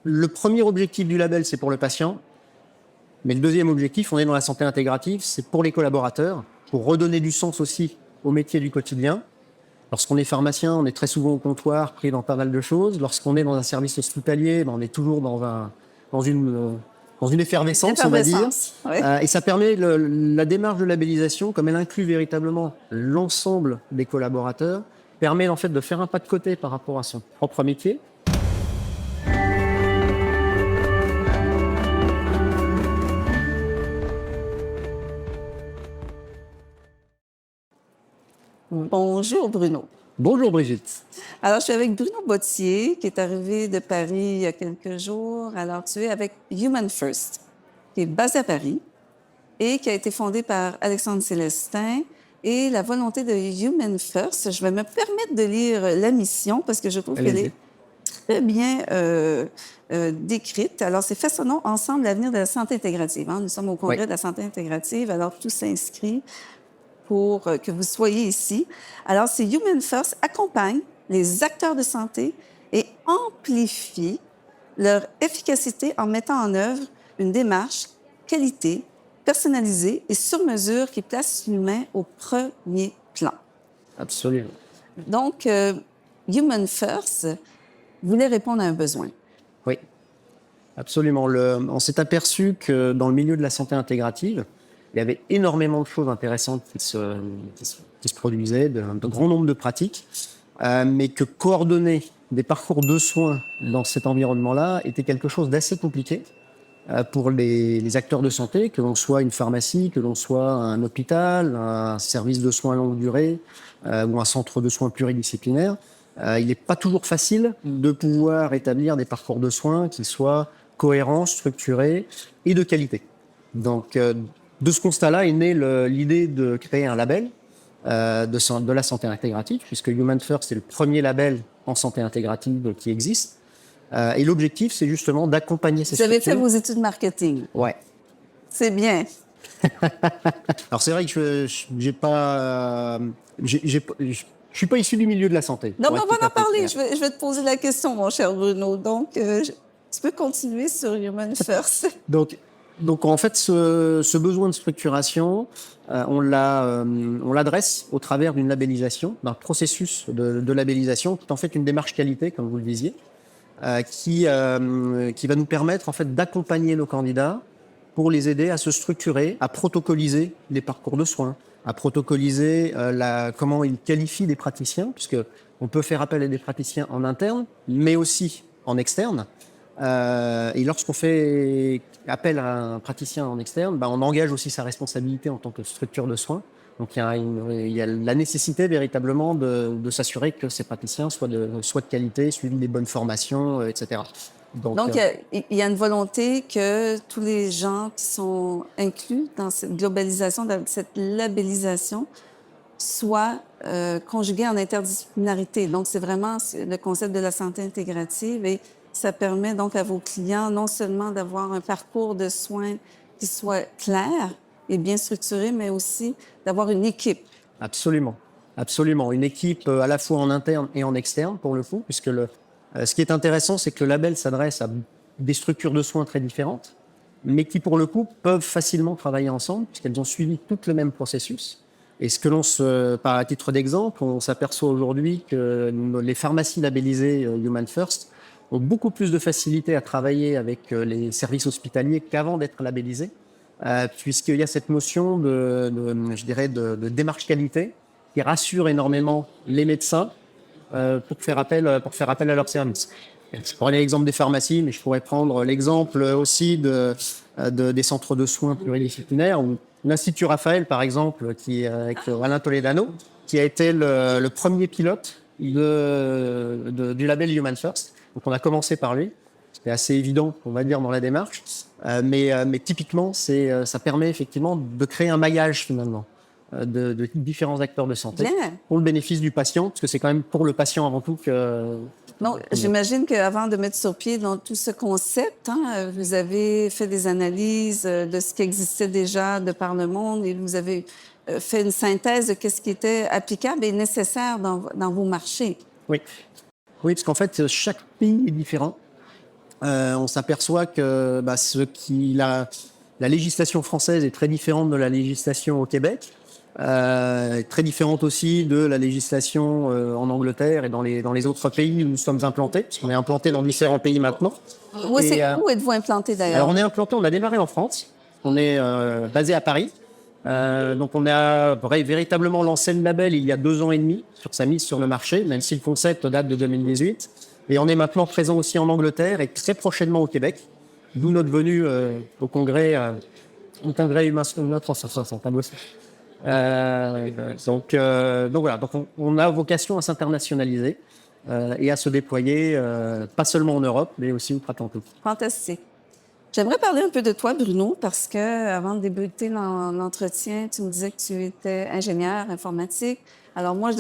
le premier objectif du label, c'est pour le patient. Mais le deuxième objectif, on est dans la santé intégrative, c'est pour les collaborateurs, pour redonner du sens aussi au métier du quotidien. Lorsqu'on est pharmacien, on est très souvent au comptoir, pris dans pas mal de choses. Lorsqu'on est dans un service hospitalier, on est toujours dans une effervescence, on va dire. Oui. Et ça permet la démarche de labellisation, comme elle inclut véritablement l'ensemble des collaborateurs, permet en fait de faire un pas de côté par rapport à son propre métier. Bonjour Bruno. Bonjour Brigitte. Alors, je suis avec Bruno Bottier, qui est arrivé de Paris il y a quelques jours. Alors, tu es avec Human First, qui est basé à Paris et qui a été fondé par Alexandre Célestin. Et la volonté de Human First, je vais me permettre de lire la mission parce que je trouve qu'elle est très bien décrite. Alors, c'est Façonnons ensemble l'avenir de la santé intégrative. Hein? Nous sommes au Congrès de la santé intégrative, alors tout s'inscrit pour que vous soyez ici. Alors, c'est Human First accompagne les acteurs de santé et amplifie leur efficacité en mettant en œuvre une démarche qualité, personnalisée et sur mesure qui place l'humain au premier plan. Absolument. Donc, Human First voulait répondre à un besoin. Oui, absolument. On s'est aperçu que dans le milieu de la santé intégrative, il y avait énormément de choses intéressantes qui se produisaient, de grand nombre de pratiques, mais que coordonner des parcours de soins dans cet environnement-là était quelque chose d'assez compliqué pour les acteurs de santé, que l'on soit une pharmacie, que l'on soit un hôpital, un service de soins longue durée ou un centre de soins pluridisciplinaire. Il n'est pas toujours facile de pouvoir établir des parcours de soins qui soient cohérents, structurés et de qualité. Donc, de ce constat-là est née l'idée de créer un label de la santé intégrative, puisque Human First est le premier label en santé intégrative qui existe. Et l'objectif, c'est justement d'accompagner ces structures. Vous avez fait vos études marketing. Ouais. C'est bien. Alors, c'est vrai que je suis pas issu du milieu de la santé. Non, mais on va en parler. Je vais te poser la question, mon cher Bruno. Donc, tu peux continuer sur Human First. Donc en fait, ce besoin de structuration, on l'adresse au travers d'une labellisation, d'un processus de labellisation, qui est en fait une démarche qualité, comme vous le disiez, qui va nous permettre en fait d'accompagner nos candidats pour les aider à se structurer, à protocoliser les parcours de soins, à protocoliser comment ils qualifient des praticiens, puisque on peut faire appel à des praticiens en interne, mais aussi en externe. Et lorsqu'on fait appel à un praticien en externe, on engage aussi sa responsabilité en tant que structure de soins. Donc il y a la nécessité véritablement de s'assurer que ces praticiens soient de qualité, suivis des bonnes formations, etc. Donc il y a une volonté que tous les gens qui sont inclus dans cette globalisation, dans cette labellisation, soient conjugués en interdisciplinarité. Donc c'est vraiment le concept de la santé intégrative et ça permet donc à vos clients non seulement d'avoir un parcours de soins qui soit clair et bien structuré, mais aussi d'avoir une équipe. Absolument, absolument. Une équipe à la fois en interne et en externe, pour le coup, puisque ce qui est intéressant, c'est que le label s'adresse à des structures de soins très différentes, mais qui, pour le coup, peuvent facilement travailler ensemble, puisqu'elles ont suivi tout le même processus. Et par à titre d'exemple, on s'aperçoit aujourd'hui que les pharmacies labellisées Human First ont beaucoup plus de facilité à travailler avec les services hospitaliers qu'avant d'être labellisés, puisqu'il y a cette notion de démarche qualité qui rassure énormément les médecins pour faire appel à leurs services. Je prenais l'exemple des pharmacies, mais je pourrais prendre l'exemple aussi des centres de soins pluridisciplinaires ou l'Institut Raphaël, par exemple, avec Alain Toledano, qui a été le premier pilote du label Human First. Donc, on a commencé par lui. C'était assez évident, on va dire, dans la démarche. Mais typiquement, ça permet effectivement de créer un maillage, finalement, de différents acteurs de santé. Bien. Pour le bénéfice du patient, parce que c'est quand même pour le patient avant tout que... Donc, j'imagine qu'avant de mettre sur pied dans tout ce concept, vous avez fait des analyses de ce qui existait déjà de par le monde et vous avez fait une synthèse de ce qui était applicable et nécessaire dans vos marchés. Oui. Oui, parce qu'en fait, chaque pays est différent. On s'aperçoit que la législation française est très différente de la législation au Québec, très différente aussi de la législation en Angleterre et dans les autres pays où nous sommes implantés, parce qu'on est implanté dans différents pays maintenant. Où êtes-vous implanté Alors d'ailleurs? on est implanté, on a démarré en France, on est basé à Paris. Donc on a véritablement lancé le label il y a 2 ans et demi sur sa mise sur le marché, même si le concept date de 2018. Et on est maintenant présent aussi en Angleterre et très prochainement au Québec, d'où notre venue au congrès humain notre 360 à Boston. Donc voilà, donc on a vocation à s'internationaliser et à se déployer pas seulement en Europe, mais aussi outre-Atlantique. Fantastique. J'aimerais parler un peu de toi, Bruno, parce que avant de débuter l'entretien, tu me disais que tu étais ingénieur informatique. Alors moi,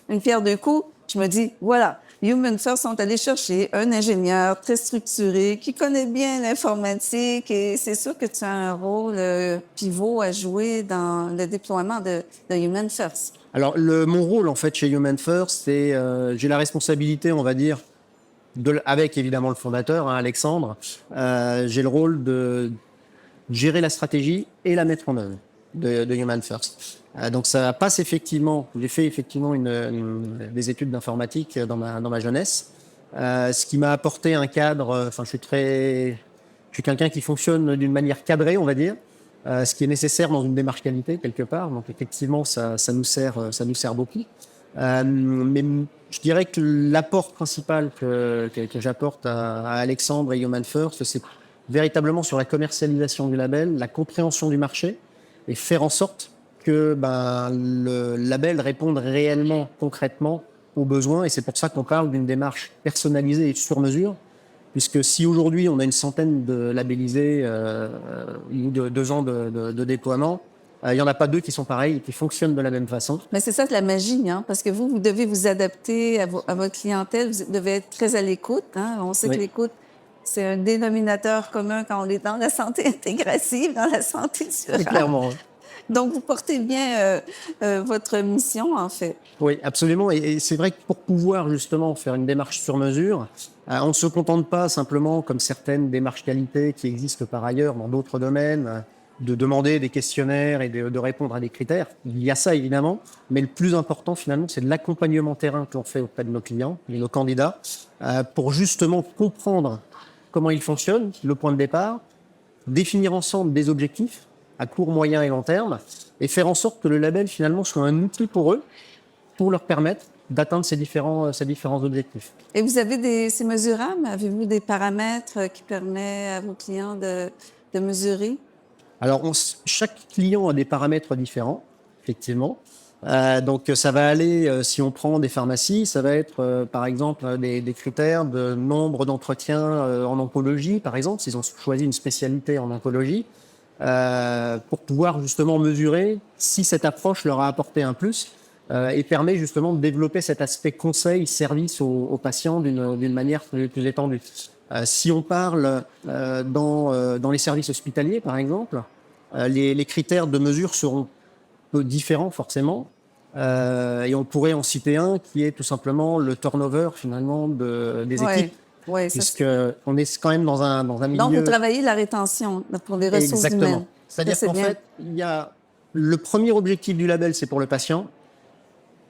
une pierre deux coups, je me dis, voilà, Human First sont allés chercher un ingénieur très structuré qui connaît bien l'informatique et c'est sûr que tu as un rôle pivot à jouer dans le déploiement de Human First. Alors mon rôle en fait chez Human First, c'est j'ai la responsabilité, on va dire, avec évidemment le fondateur, hein, Alexandre, j'ai le rôle de gérer la stratégie et la mettre en œuvre de Human First. Donc ça passe effectivement, j'ai fait effectivement des études d'informatique dans ma jeunesse, ce qui m'a apporté un cadre, enfin je suis quelqu'un qui fonctionne d'une manière cadrée, on va dire, ce qui est nécessaire dans une démarche qualité quelque part, donc effectivement ça nous sert beaucoup. Mais je dirais que l'apport principal que j'apporte à Alexandre et Human First, c'est véritablement sur la commercialisation du label, la compréhension du marché et faire en sorte que le label réponde réellement, concrètement aux besoins. Et c'est pour ça qu'on parle d'une démarche personnalisée et sur mesure, puisque si aujourd'hui on a une centaine de labellisés ou de 2 ans de déploiement, il n'y en a pas 2 qui sont pareils et qui fonctionnent de la même façon. Mais c'est ça de la magie, hein? Parce que vous devez vous adapter à votre clientèle, vous devez être très à l'écoute. Hein? On sait que l'écoute, c'est un dénominateur commun quand on est dans la santé intégrative, dans la santé durable. Clairement. Donc, vous portez bien votre mission, en fait. Oui, absolument. Et c'est vrai que pour pouvoir justement faire une démarche sur mesure, on ne se contente pas simplement, comme certaines démarches qualité qui existent par ailleurs dans d'autres domaines, de demander des questionnaires et de répondre à des critères. Il y a ça évidemment, mais le plus important finalement, c'est de l'accompagnement terrain que l'on fait auprès de nos clients et nos candidats pour justement comprendre comment ils fonctionnent, le point de départ, définir ensemble des objectifs à court, moyen et long terme et faire en sorte que le label finalement soit un outil pour eux, pour leur permettre d'atteindre ces différents objectifs. Et vous avez c'est mesurable? Avez-vous des paramètres qui permettent à vos clients de mesurer? Alors, chaque client a des paramètres différents, effectivement. Donc, ça va aller, si on prend des pharmacies, ça va être, par exemple, des critères de nombre d'entretiens en oncologie, par exemple, s'ils ont choisi une spécialité en oncologie, pour pouvoir justement mesurer si cette approche leur a apporté un plus et permet justement de développer cet aspect conseil, service aux patients d'une manière plus étendue. Si on parle dans les services hospitaliers, par exemple, les critères de mesure seront peu différents forcément. Et on pourrait en citer un qui est tout simplement le turnover finalement des équipes. Oui, puisqu'on est quand même dans un milieu... Donc, vous travaillez la rétention pour les ressources humaines. C'est-à-dire qu'en fait, il y a le premier objectif du label, c'est pour le patient.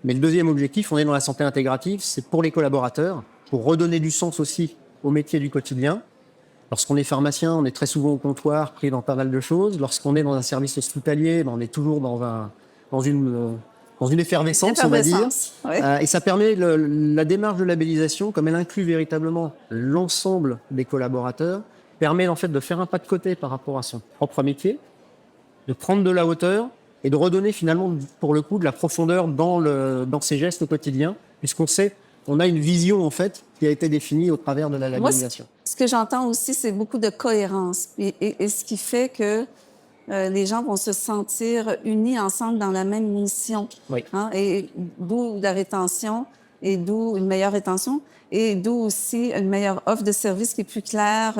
Mais le deuxième objectif, on est dans la santé intégrative, c'est pour les collaborateurs, pour redonner du sens aussi au métier du quotidien. Lorsqu'on est pharmacien, on est très souvent au comptoir, pris dans pas mal de choses. Lorsqu'on est dans un service hospitalier, on est toujours dans une effervescence, on va dire. Oui. Et ça permet la démarche de labellisation, comme elle inclut véritablement l'ensemble des collaborateurs, permet en fait de faire un pas de côté par rapport à son propre métier, de prendre de la hauteur et de redonner finalement, pour le coup, de la profondeur dans ses gestes au quotidien, puisqu'on sait, on a une vision en fait qui a été définie au travers de la labellisation. Moi, ce que j'entends aussi, c'est beaucoup de cohérence, et ce qui fait que les gens vont se sentir unis ensemble dans la même mission. Oui. Hein? Et d'où la rétention, et d'où une meilleure rétention, et d'où aussi une meilleure offre de service qui est plus claire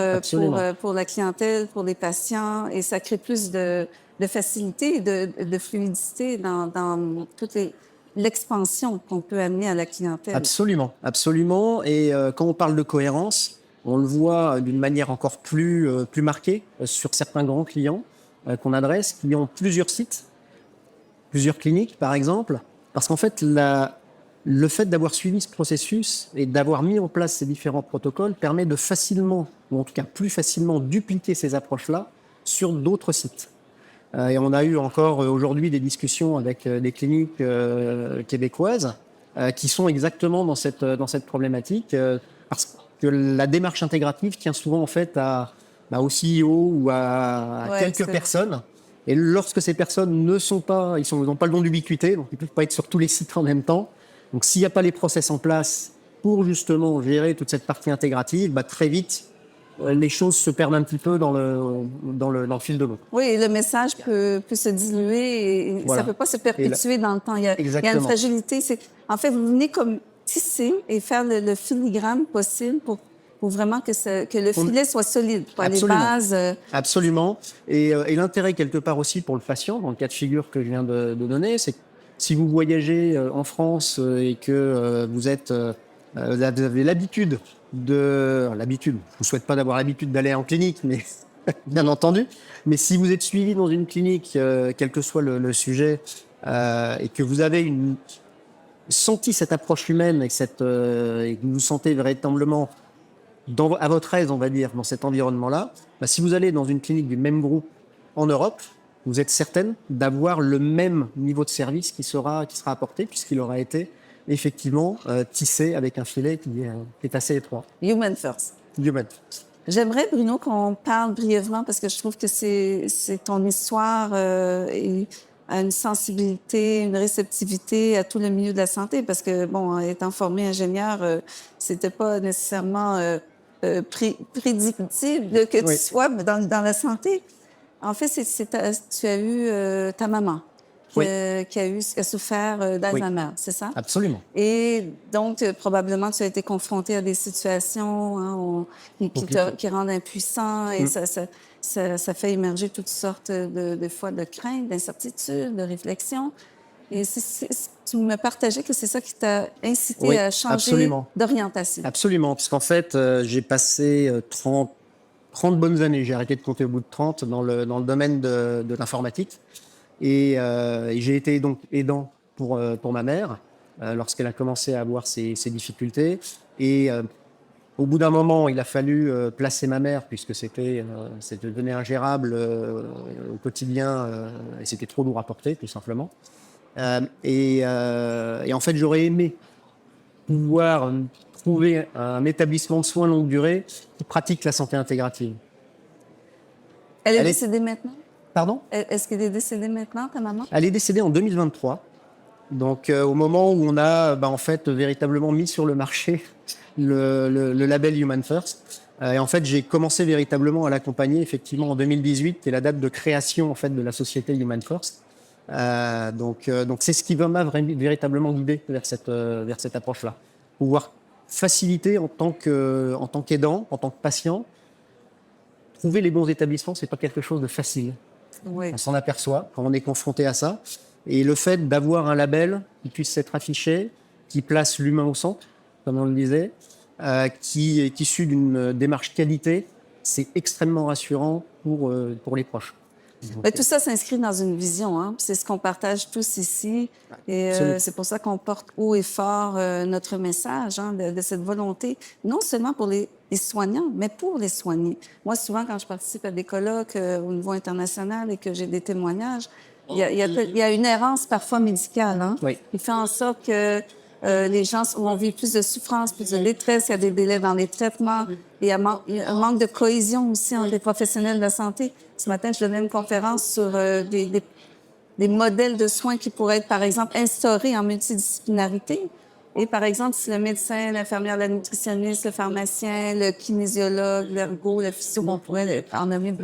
pour la clientèle, pour les patients, et ça crée plus de facilité et de fluidité dans toute l'expansion qu'on peut amener à la clientèle. Absolument, absolument. Et quand on parle de cohérence, On le voit d'une manière encore plus marquée sur certains grands clients qu'on adresse, qui ont plusieurs sites, plusieurs cliniques par exemple, parce qu'en fait, le fait d'avoir suivi ce processus et d'avoir mis en place ces différents protocoles permet de facilement, ou en tout cas plus facilement, dupliquer ces approches-là sur d'autres sites. Et on a eu encore aujourd'hui des discussions avec des cliniques québécoises qui sont exactement dans cette problématique, parce que la démarche intégrative tient souvent en fait au CEO ou à quelques personnes. Et lorsque ces personnes n'ont pas le don d'ubiquité, donc ils ne peuvent pas être sur tous les sites en même temps. Donc s'il n'y a pas les process en place pour justement gérer toute cette partie intégrative, très vite, les choses se perdent un petit peu dans le fil de l'eau. Oui, et le message peut se diluer et ça ne peut pas se perpétuer dans le temps. Il y a une fragilité. En fait, vous venez comme tisser et faire le filigrane possible pour vraiment que le filet soit solide, Absolument. Les bases. Absolument. Et l'intérêt quelque part aussi pour le patient, dans le cas de figure que je viens de donner, c'est que si vous voyagez en France et que vous avez l'habitude, je vous souhaite pas d'avoir l'habitude d'aller en clinique, mais bien entendu. Mais si vous êtes suivi dans une clinique, quel que soit le sujet, et que vous avez senti cette approche humaine et que vous vous sentez véritablement à votre aise, on va dire, dans cet environnement-là, si vous allez dans une clinique du même groupe en Europe, vous êtes certaine d'avoir le même niveau de service qui sera apporté, puisqu'il aura été effectivement tissé avec un filet qui est assez étroit. Human first. Human first. J'aimerais, Bruno, qu'on parle brièvement, parce que je trouve que c'est ton histoire et à une sensibilité, une réceptivité à tout le milieu de la santé, parce que, bon, étant formé ingénieur, c'était pas nécessairement prédictible que tu sois dans la santé. En fait, tu as eu ta maman qui a souffert d'Alzheimer, c'est ça? Absolument. Et donc, probablement, tu as été confronté à des situations qui rendent impuissant et ça fait émerger toutes sortes de fois de craintes, d'incertitudes, de réflexions. Et tu me partageais que c'est ça qui t'a incité à changer d'orientation. Absolument, parce qu'en fait, j'ai passé 30 bonnes années, j'ai arrêté de compter au bout de 30, dans le domaine de l'informatique. Et j'ai été donc aidant pour ma mère lorsqu'elle a commencé à avoir ces difficultés. Et au bout d'un moment, il a fallu placer ma mère, puisque c'était devenu ingérable au quotidien et c'était trop lourd à porter, tout simplement. Et en fait, j'aurais aimé pouvoir trouver un établissement de soins longue durée qui pratique la santé intégrative. Elle est décédée maintenant? Pardon? Est-ce qu'elle est décédée maintenant, ta maman? Elle est décédée en 2023. Donc, au moment où on a en fait véritablement mis sur le marché le label Human First. Et en fait, j'ai commencé véritablement à l'accompagner effectivement en 2018, qui est la date de création en fait de la société Human First. Donc c'est ce qui m'a véritablement guidé vers cette approche-là. Pouvoir faciliter en tant qu'aidant, en tant que patient, trouver les bons établissements, c'est pas quelque chose de facile. Oui. On s'en aperçoit quand on est confronté à ça. Et le fait d'avoir un label qui puisse être affiché, qui place l'humain au centre, comme on le disait, qui est issu d'une démarche qualité, c'est extrêmement rassurant pour les proches. Mais tout ça s'inscrit dans une vision, hein? C'est ce qu'on partage tous ici. Et c'est pour ça qu'on porte haut et fort notre message de cette volonté, non seulement pour les soignants, mais pour les soignés. Moi, souvent, quand je participe à des colloques au niveau international et que j'ai des témoignages, il y a une errance parfois médicale, hein? Oui. Qui fait en sorte que les gens vont vivre plus de souffrance, plus de détresse, il y a des délais dans les traitements, il y a un manque de cohésion aussi entre les professionnels de la santé. Ce matin, je donnais une conférence sur des modèles de soins qui pourraient être, par exemple, instaurés en multidisciplinarité. Et par exemple, si le médecin, l'infirmière, la nutritionniste, le pharmacien, le kinésiologue, l'ergo, le physio, on pourrait en nommer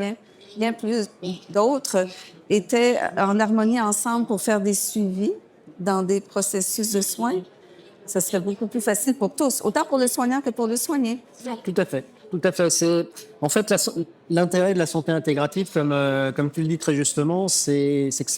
bien plus d'autres, étaient en harmonie ensemble pour faire des suivis dans des processus de soins, ça serait beaucoup plus facile pour tous, autant pour le soignant que pour le soigné. Tout à fait. Tout à fait. En fait, l'intérêt de la santé intégrative, comme tu le dis très justement, c'est que,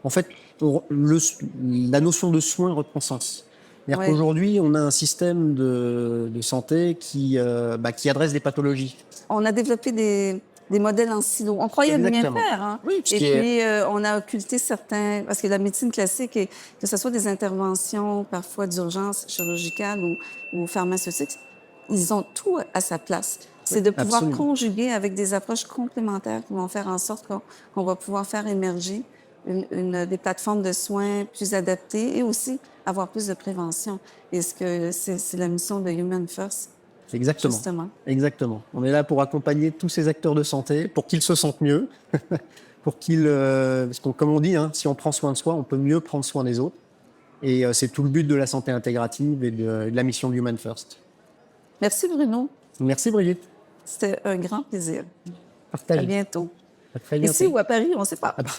en fait, la notion de soin reprend sens. C'est-à-dire Oui. qu'aujourd'hui, on a un système de santé qui adresse des pathologies. On a développé des modèles en silo. On croyait bien Exactement. faire, hein? Oui, Et puis, on a occulté certains... Parce que la médecine classique, que ce soit des interventions parfois d'urgence chirurgicale ou pharmaceutiques, ils ont tout à sa place. C'est de pouvoir absolument. conjuguer avec des approches complémentaires qui vont faire en sorte qu'on va pouvoir faire émerger des plateformes de soins plus adaptées et aussi avoir plus de prévention. Et c'est la mission de Human First. Exactement. Justement. Exactement. On est là pour accompagner tous ces acteurs de santé pour qu'ils se sentent mieux, pour parce que comme on dit, hein, si on prend soin de soi, on peut mieux prendre soin des autres. Et c'est tout le but de la santé intégrative et de la mission de Human First. Merci Bruno. Merci Brigitte. C'était un grand plaisir. À Partagez. bientôt. À très bientôt. Ici ou à Paris, on ne sait pas. Ah bah.